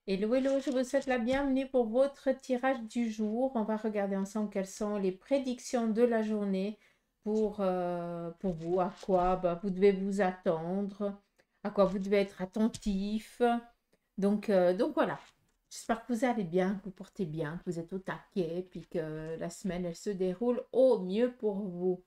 Hello, hello, je vous souhaite la bienvenue pour votre tirage du jour. On va regarder ensemble quelles sont les prédictions de la journée pour vous, à quoi vous devez vous attendre, à quoi vous devez être attentif. Donc voilà, j'espère que vous allez bien, que vous portez bien, que vous êtes au taquet, puis que la semaine, elle se déroule au mieux pour vous.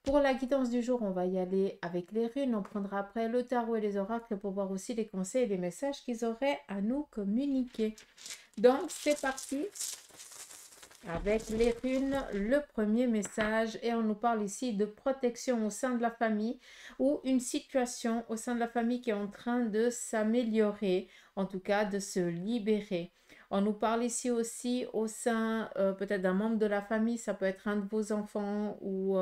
Pour la guidance du jour, on va y aller avec les runes. On prendra après le tarot et les oracles pour voir aussi les conseils et les messages qu'ils auraient à nous communiquer. Donc, c'est parti avec les runes. Le premier message, et on nous parle ici de protection au sein de la famille ou une situation au sein de la famille qui est en train de s'améliorer, en tout cas de se libérer. On nous parle ici aussi au sein peut-être d'un membre de la famille, ça peut être un de vos enfants ou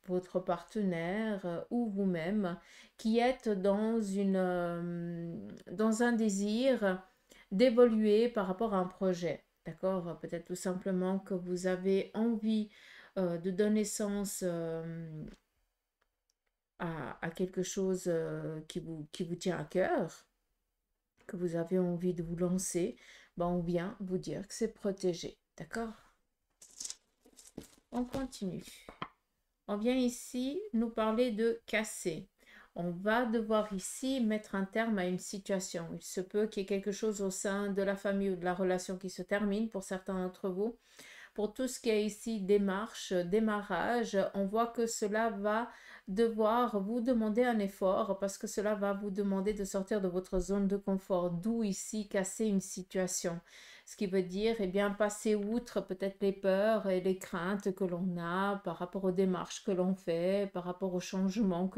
votre partenaire ou vous-même qui êtes dans un désir d'évoluer par rapport à un projet. D'accord? Peut-être tout simplement que vous avez envie de donner sens à quelque chose qui vous tient à cœur, que vous avez envie de vous lancer. Ben, on vient vous dire que c'est protégé. D'accord? On continue. On vient ici nous parler de casser. On va devoir ici mettre un terme à une situation. Il se peut qu'il y ait quelque chose au sein de la famille ou de la relation qui se termine pour certains d'entre vous. Pour tout ce qui est ici démarche, démarrage, on voit que cela va devoir vous demander un effort parce que cela va vous demander de sortir de votre zone de confort, d'où ici casser une situation. Ce qui veut dire, eh bien, passer outre peut-être les peurs et les craintes que l'on a par rapport aux démarches que l'on fait, par rapport aux changements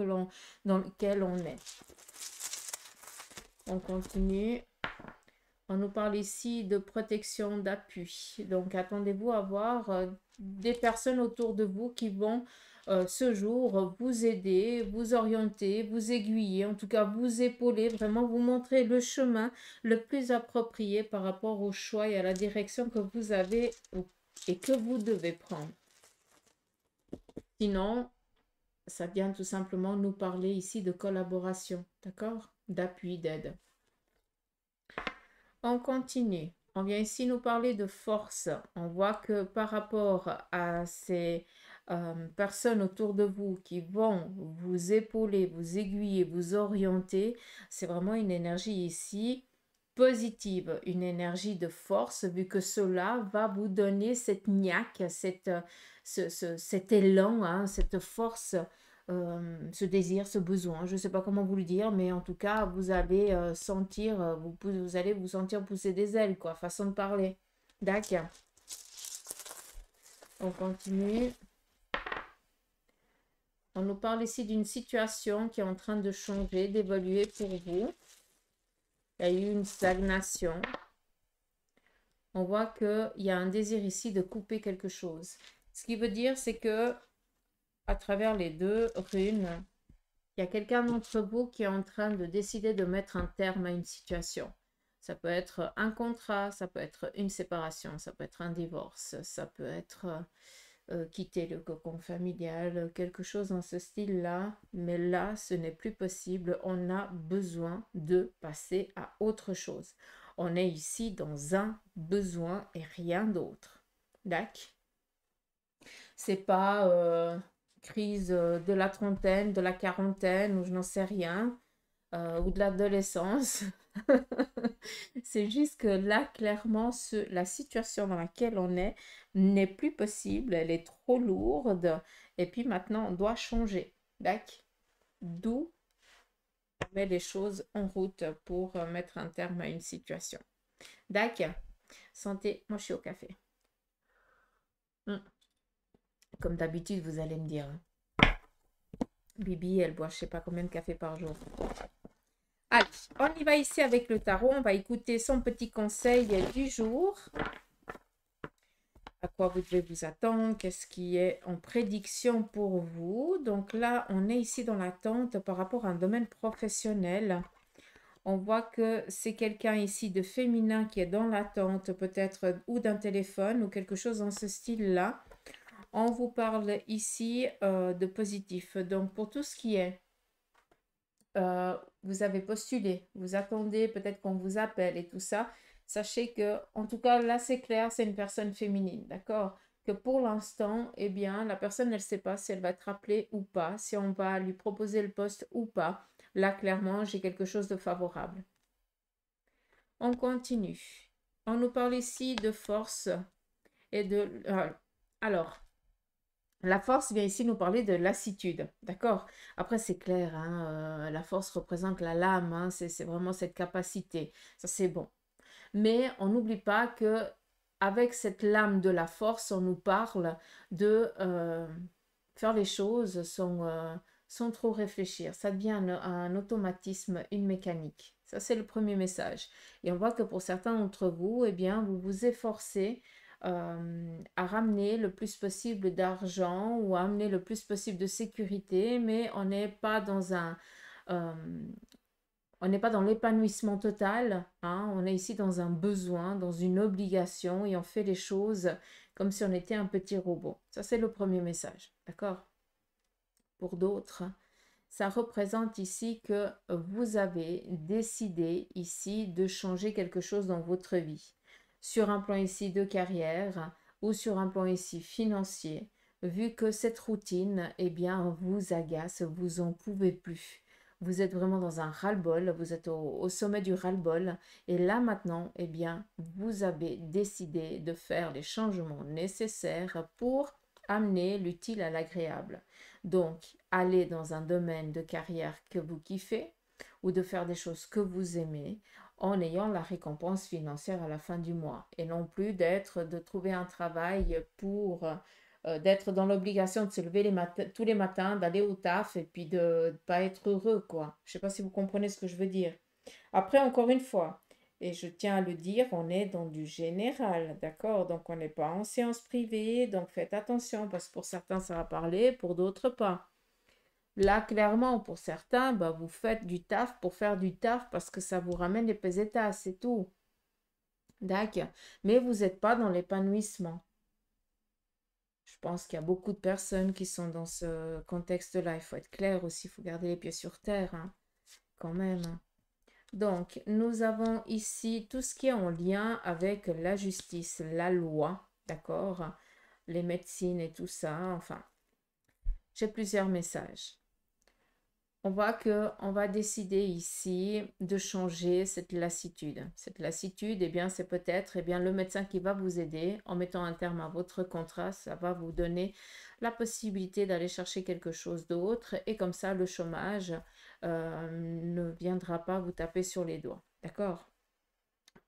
dans lesquels on est. On continue. On nous parle ici de protection d'appui. Donc, attendez-vous à voir des personnes autour de vous qui vont ce jour vous aider, vous orienter, vous aiguiller, en tout cas vous épauler, vraiment vous montrer le chemin le plus approprié par rapport au choix et à la direction que vous avez et que vous devez prendre. Sinon, ça vient tout simplement nous parler ici de collaboration, d'accord? D'appui, d'aide. On continue. On vient ici nous parler de force. On voit que par rapport à ces personnes autour de vous qui vont vous épauler, vous aiguiller, vous orienter, c'est vraiment une énergie ici positive, une énergie de force, vu que cela va vous donner cette niaque, cet élan, hein, cette force, ce désir, ce besoin. Je ne sais pas comment vous le dire, mais en tout cas, vous allez sentir, vous allez vous sentir pousser des ailes, quoi, façon de parler. D'accord. On continue. On nous parle ici d'une situation qui est en train de changer, d'évoluer pour vous. Il y a eu une stagnation. On voit qu'il y a un désir ici de couper quelque chose. Ce qui veut dire, c'est que à travers les deux runes, il y a quelqu'un d'entre vous qui est en train de décider de mettre un terme à une situation. Ça peut être un contrat, ça peut être une séparation, ça peut être un divorce, ça peut être quitter le cocon familial, quelque chose dans ce style-là. Mais là, ce n'est plus possible. On a besoin de passer à autre chose. On est ici dans un besoin et rien d'autre. D'accord? C'est pas crise de la trentaine, de la quarantaine, ou je n'en sais rien, ou de l'adolescence. C'est juste que là, clairement, la situation dans laquelle on est n'est plus possible, elle est trop lourde, et puis maintenant, on doit changer. D'accord? D'où on met les choses en route pour mettre un terme à une situation. D'accord? Santé, moi je suis au café. Comme d'habitude, vous allez me dire, Bibi, elle boit je sais pas combien de café par jour. Allez, on y va ici avec le tarot. On va écouter son petit conseil du jour. À quoi vous devez vous attendre, qu'est-ce qui est en prédiction pour vous. Donc là, on est ici dans l'attente par rapport à un domaine professionnel. On voit que c'est quelqu'un ici de féminin qui est dans l'attente peut-être ou d'un téléphone ou quelque chose dans ce style-là. On vous parle ici de positif. Donc pour tout ce qui est vous avez postulé, vous attendez peut-être qu'on vous appelle et tout ça, sachez que, en tout cas, là, c'est clair, c'est une personne féminine, d'accord? Que pour l'instant, eh bien, la personne, elle ne sait pas si elle va être appelée ou pas, si on va lui proposer le poste ou pas. Là, clairement, j'ai quelque chose de favorable. On continue. On nous parle ici de force et de... alors, la force vient ici nous parler de lassitude, d'accord? Après, c'est clair, hein, la force représente la lame, hein, c'est vraiment cette capacité. Ça, c'est bon. Mais on n'oublie pas que avec cette lame de la force, on nous parle de faire les choses sans trop réfléchir. Ça devient un automatisme, une mécanique. Ça, c'est le premier message. Et on voit que pour certains d'entre vous, eh bien, vous vous efforcez à ramener le plus possible d'argent ou à amener le plus possible de sécurité, mais on n'est pas dans euh, on n'est pas dans l'épanouissement total, hein, on est ici dans un besoin, dans une obligation et on fait les choses comme si on était un petit robot. Ça, c'est le premier message, d'accord? Pour d'autres, ça représente ici que vous avez décidé ici de changer quelque chose dans votre vie, sur un plan ici de carrière ou sur un plan ici financier, vu que cette routine, eh bien, vous agace, vous en pouvez plus. Vous êtes vraiment dans un ras-le-bol, vous êtes au sommet du ras-le-bol, et là maintenant, eh bien, vous avez décidé de faire les changements nécessaires pour amener l'utile à l'agréable. Donc, aller dans un domaine de carrière que vous kiffez ou de faire des choses que vous aimez en ayant la récompense financière à la fin du mois et non plus de trouver un travail pour d'être dans l'obligation de se lever tous les matins, d'aller au taf et puis de ne pas être heureux, quoi. Je ne sais pas si vous comprenez ce que je veux dire. Après, encore une fois, et je tiens à le dire, on est dans du général, d'accord? Donc, on n'est pas en séance privée, donc faites attention parce que pour certains, ça va parler, pour d'autres, pas. Là, clairement, pour certains, bah, vous faites du taf pour faire du taf parce que ça vous ramène les pesetas, c'est tout. D'accord. Mais vous n'êtes pas dans l'épanouissement. Je pense qu'il y a beaucoup de personnes qui sont dans ce contexte-là. Il faut être clair aussi, il faut garder les pieds sur terre, hein, quand même, hein. Donc, nous avons ici tout ce qui est en lien avec la justice, la loi, d'accord? Les médecines et tout ça. Enfin, j'ai plusieurs messages. On voit que on va décider ici de changer cette lassitude. Cette lassitude, eh bien, c'est peut-être le médecin qui va vous aider en mettant un terme à votre contrat. Ça va vous donner la possibilité d'aller chercher quelque chose d'autre et comme ça, le chômage ne viendra pas vous taper sur les doigts. D'accord?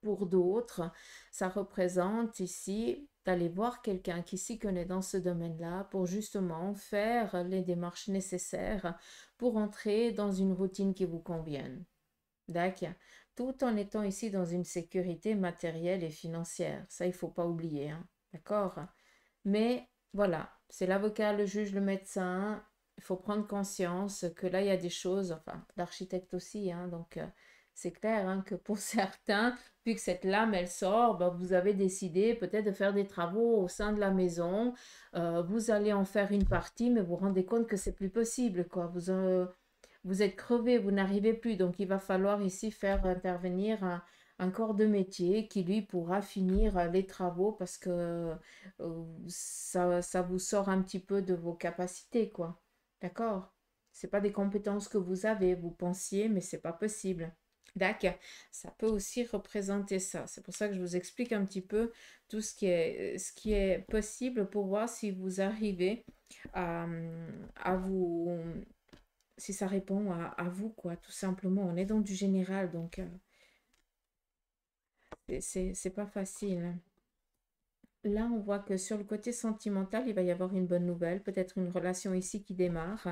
Pour d'autres, ça représente ici d'aller voir quelqu'un qui s'y connaît dans ce domaine-là pour justement faire les démarches nécessaires pour entrer dans une routine qui vous convienne. D'accord? Tout en étant ici dans une sécurité matérielle et financière. Ça, il ne faut pas oublier, hein. D'accord? Mais voilà, c'est l'avocat, le juge, le médecin. Il faut prendre conscience que là, il y a des choses, enfin, l'architecte aussi, hein, donc c'est clair, hein, que pour certains, vu que cette lame, elle sort, bah, vous avez décidé peut-être de faire des travaux au sein de la maison. Vous allez en faire une partie, mais vous vous rendez compte que c'est plus possible, quoi. Vous êtes crevé, vous n'arrivez plus, donc il va falloir ici faire intervenir un corps de métier qui, lui, pourra finir les travaux parce que ça vous sort un petit peu de vos capacités, quoi. D'accord? C'est pas des compétences que vous avez, vous pensiez, mais c'est pas possible. D'accord. Ça peut aussi représenter ça. C'est pour ça que je vous explique un petit peu tout ce qui est possible pour voir si vous arrivez à vous, si ça répond à vous, quoi, tout simplement. On est dans du général, donc c'est pas facile. Là, on voit que sur le côté sentimental, il va y avoir une bonne nouvelle, peut-être une relation ici qui démarre.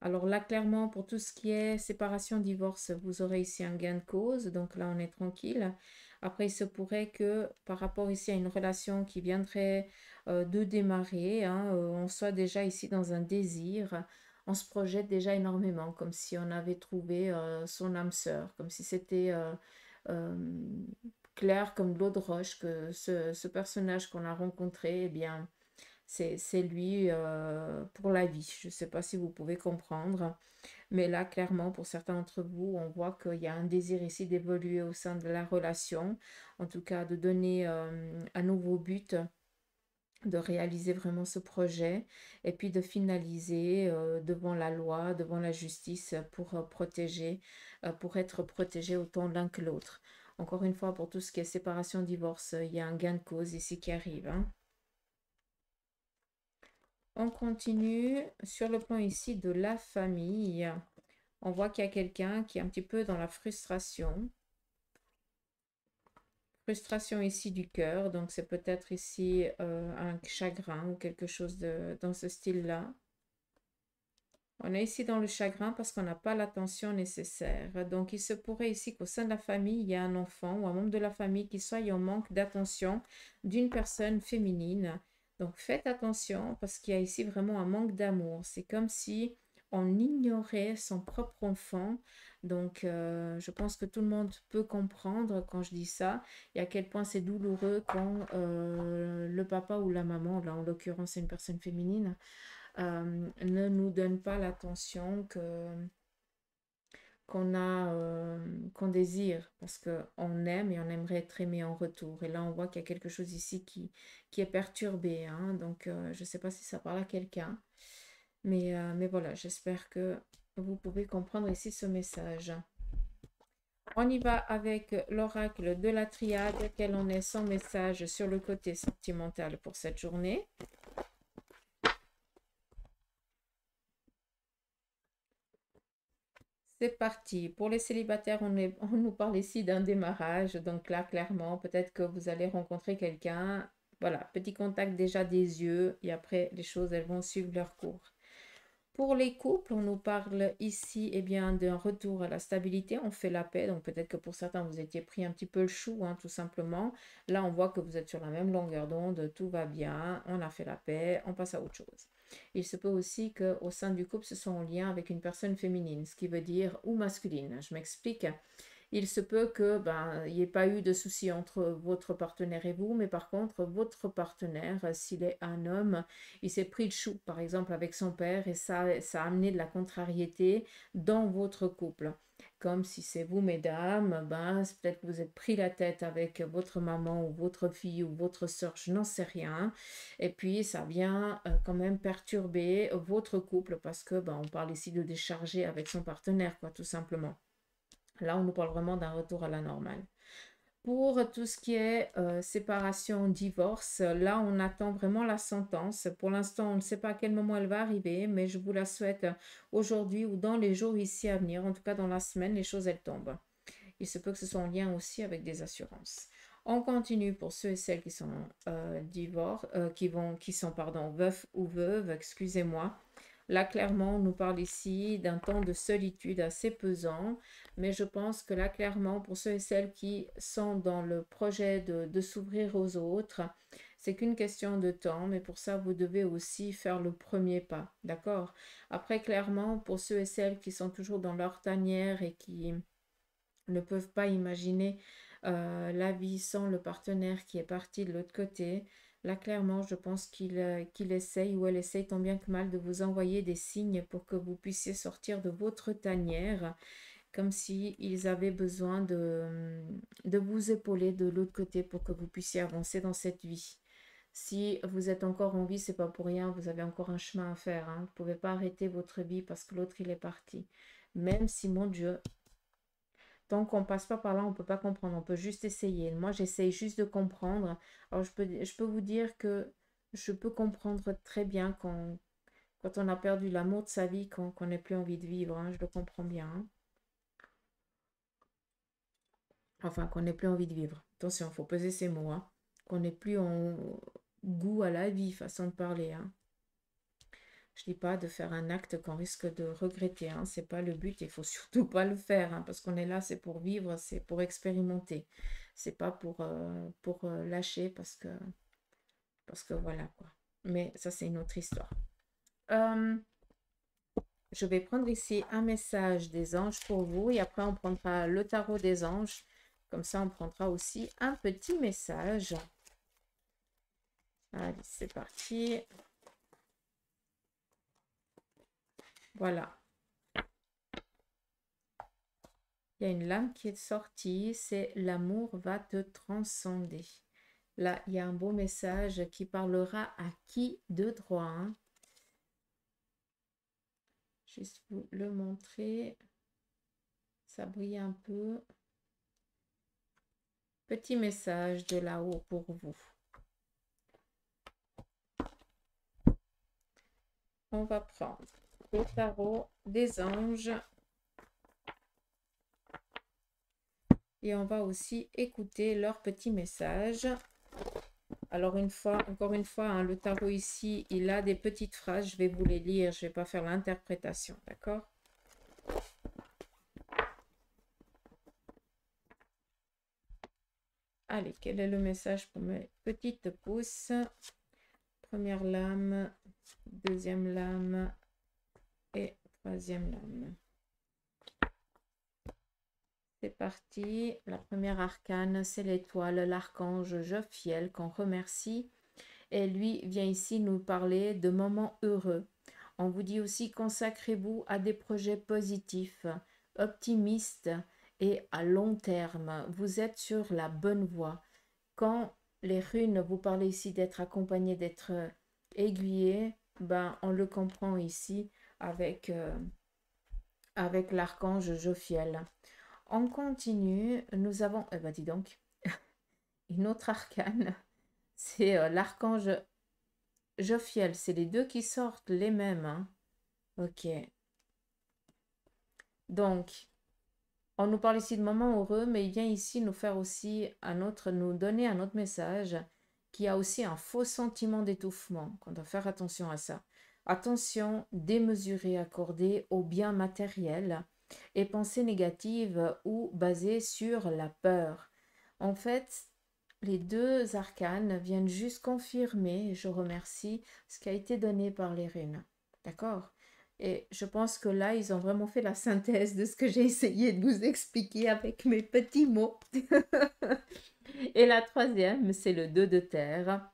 Alors là, clairement, pour tout ce qui est séparation, divorce, vous aurez ici un gain de cause, donc là, on est tranquille. Après, il se pourrait que par rapport ici à une relation qui viendrait de démarrer, hein, on soit déjà ici dans un désir, on se projette déjà énormément, comme si on avait trouvé son âme sœur, comme si c'était euh, clair comme l'eau de roche que ce personnage qu'on a rencontré, eh bien, c'est lui pour la vie. Je ne sais pas si vous pouvez comprendre. Mais là, clairement, pour certains d'entre vous, on voit qu'il y a un désir ici d'évoluer au sein de la relation. En tout cas, de donner un nouveau but, de réaliser vraiment ce projet et puis de finaliser devant la loi, devant la justice pour protéger, pour être protégé autant l'un que l'autre. Encore une fois, pour tout ce qui est séparation, divorce, il y a un gain de cause ici qui arrive, hein. On continue sur le plan ici de la famille. On voit qu'il y a quelqu'un qui est un petit peu dans la frustration. Frustration ici du cœur, donc c'est peut-être ici un chagrin ou quelque chose dans ce style-là. On est ici dans le chagrin parce qu'on n'a pas l'attention nécessaire. Donc, il se pourrait ici qu'au sein de la famille, il y a un enfant ou un membre de la famille qui soit en manque d'attention d'une personne féminine. Donc, faites attention parce qu'il y a ici vraiment un manque d'amour. C'est comme si on ignorait son propre enfant. Donc, je pense que tout le monde peut comprendre quand je dis ça et à quel point c'est douloureux quand le papa ou la maman, là en l'occurrence c'est une personne féminine, ne nous donne pas l'attention qu'on désire parce qu'on aime et on aimerait être aimé en retour. Et là, on voit qu'il y a quelque chose ici qui est perturbé, hein. Donc, je ne sais pas si ça parle à quelqu'un, mais voilà, j'espère que vous pouvez comprendre ici ce message. On y va avec l'oracle de la triade. Quel en est son message sur le côté sentimental pour cette journée? C'est parti. Pour les célibataires, on nous parle ici d'un démarrage. Donc là, clairement, peut-être que vous allez rencontrer quelqu'un. Voilà, petit contact déjà des yeux et après, les choses, elles vont suivre leur cours. Pour les couples, on nous parle ici eh bien, d'un retour à la stabilité. On fait la paix. Donc peut-être que pour certains, vous étiez pris un petit peu le chou, hein, tout simplement. Là, on voit que vous êtes sur la même longueur d'onde. Tout va bien. On a fait la paix. On passe à autre chose. Il se peut aussi qu'au sein du couple, ce soit en lien avec une personne féminine, ce qui veut dire ou masculine. Je m'explique. Il se peut que il n'y ait pas eu de souci entre votre partenaire et vous, mais par contre, votre partenaire, s'il est un homme, il s'est pris le chou, par exemple, avec son père, et ça a amené de la contrariété dans votre couple. Comme si c'est vous, mesdames, c'est peut-être que vous êtes pris la tête avec votre maman ou votre fille ou votre soeur, je n'en sais rien. Et puis, ça vient quand même perturber votre couple parce que on parle ici de décharger avec son partenaire, quoi, tout simplement. Là, on nous parle vraiment d'un retour à la normale. Pour tout ce qui est séparation, divorce, là, on attend vraiment la sentence. Pour l'instant, on ne sait pas à quel moment elle va arriver, mais je vous la souhaite aujourd'hui ou dans les jours ici à venir. En tout cas, dans la semaine, les choses, elles tombent. Il se peut que ce soit en lien aussi avec des assurances. On continue pour ceux et celles qui sont qui sont veufs ou veuves, excusez-moi. Là, clairement, on nous parle ici d'un temps de solitude assez pesant, mais je pense que là, clairement, pour ceux et celles qui sont dans le projet de s'ouvrir aux autres, c'est qu'une question de temps, mais pour ça, vous devez aussi faire le premier pas, d'accord? Après, clairement, pour ceux et celles qui sont toujours dans leur tanière et qui ne peuvent pas imaginer la vie sans le partenaire qui est parti de l'autre côté. Là, clairement, je pense qu'il essaye ou elle essaye tant bien que mal de vous envoyer des signes pour que vous puissiez sortir de votre tanière, comme si ils avaient besoin de vous épauler de l'autre côté pour que vous puissiez avancer dans cette vie. Si vous êtes encore en vie, c'est pas pour rien, vous avez encore un chemin à faire, hein. Vous ne pouvez pas arrêter votre vie parce que l'autre, il est parti. Même si, mon Dieu, tant qu'on passe pas par là, on peut pas comprendre. On peut juste essayer. Moi, j'essaye juste de comprendre. Alors, je peux vous dire que je peux comprendre très bien quand on a perdu l'amour de sa vie, qu'on n'ait plus envie de vivre, hein. Je le comprends bien, hein. Enfin, qu'on n'ait plus envie de vivre. Attention, il faut peser ses mots, hein. Qu'on n'ait plus en goût à la vie, façon de parler, hein. Je dis pas de faire un acte qu'on risque de regretter, hein. C'est pas le but, il faut surtout pas le faire, hein, parce qu'on est là, c'est pour vivre, c'est pour expérimenter. C'est pas pour lâcher parce que voilà quoi. Mais ça, c'est une autre histoire. Je vais prendre ici un message des anges pour vous et après on prendra le tarot des anges. Comme ça, on prendra aussi un petit message. Allez, c'est parti. Voilà. Il y a une lame qui est sortie, c'est l'amour va te transcender. Là, il y a un beau message qui parlera à qui de droit, hein. Juste vous le montrer. Ça brille un peu. Petit message de là-haut pour vous. On va prendre le tarot des anges. Et on va aussi écouter leur petit message. Alors encore une fois, hein, le tarot ici, il a des petites phrases. Je vais vous les lire, je ne vais pas faire l'interprétation, d'accord? Allez, quel est le message pour mes petites pousses? Première lame, deuxième lame et troisième lame. C'est parti. La première arcane, c'est l'étoile, l'archange Jophiel qu'on remercie. Et lui vient ici nous parler de moments heureux. On vous dit aussi consacrez-vous à des projets positifs, optimistes et à long terme. Vous êtes sur la bonne voie. Quand les runes vous parlent ici d'être accompagné, d'être aiguillé, ben, on le comprend ici avec l'archange Jophiel. On continue. Nous avons, eh ben dis donc, une autre arcane. C'est l'archange Jophiel. C'est les deux qui sortent, les mêmes, hein. Ok. Donc, on nous parle ici de moments heureux, mais il vient ici nous faire aussi nous donner un autre message qui a aussi un faux sentiment d'étouffement. On doit faire attention à ça. Attention démesurée accordée aux biens matériels et pensées négatives ou basées sur la peur. En fait, les deux arcanes viennent juste confirmer, je remercie, ce qui a été donné par les runes. D'accord? Et je pense que là, ils ont vraiment fait la synthèse de ce que j'ai essayé de vous expliquer avec mes petits mots. Et la troisième, c'est le 2 de terre.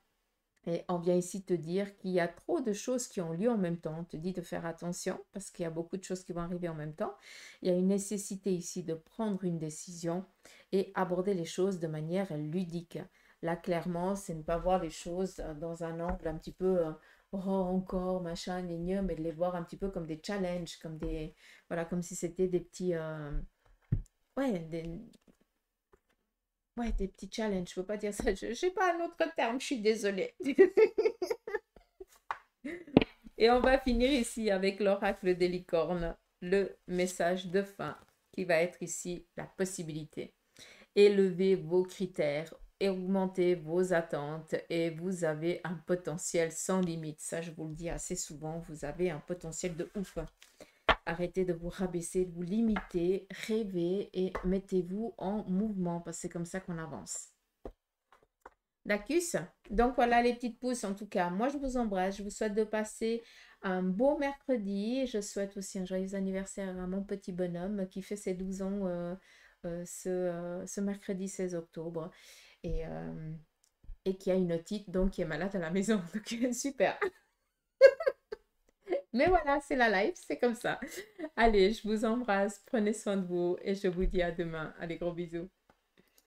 Et on vient ici te dire qu'il y a trop de choses qui ont lieu en même temps. On te dit de faire attention parce qu'il y a beaucoup de choses qui vont arriver en même temps. Il y a une nécessité ici de prendre une décision et aborder les choses de manière ludique. Là, clairement, c'est ne pas voir les choses dans un angle un petit peu oh, encore, machin, gna, mais de les voir un petit peu comme des challenges, comme des, voilà, comme si c'était des petits, ouais, des petits challenges. Je ne peux pas dire ça. Je n'ai pas un autre terme. Je suis désolée. Et on va finir ici avec l'oracle des licornes, le message de fin qui va être ici la possibilité. Élevez vos critères, augmentez vos attentes et vous avez un potentiel sans limite. Ça, je vous le dis assez souvent, vous avez un potentiel de ouf. Arrêtez de vous rabaisser, de vous limiter, rêvez et mettez-vous en mouvement parce que c'est comme ça qu'on avance. D'accord? Donc voilà les petites pousses en tout cas. Moi je vous embrasse, je vous souhaite de passer un beau mercredi. Je souhaite aussi un joyeux anniversaire à mon petit bonhomme qui fait ses 12 ans ce mercredi 16 octobre et qui a une otite donc qui est malade à la maison. Donc super. Mais voilà, c'est la life, c'est comme ça. Allez, je vous embrasse, prenez soin de vous et je vous dis à demain. Allez, gros bisous.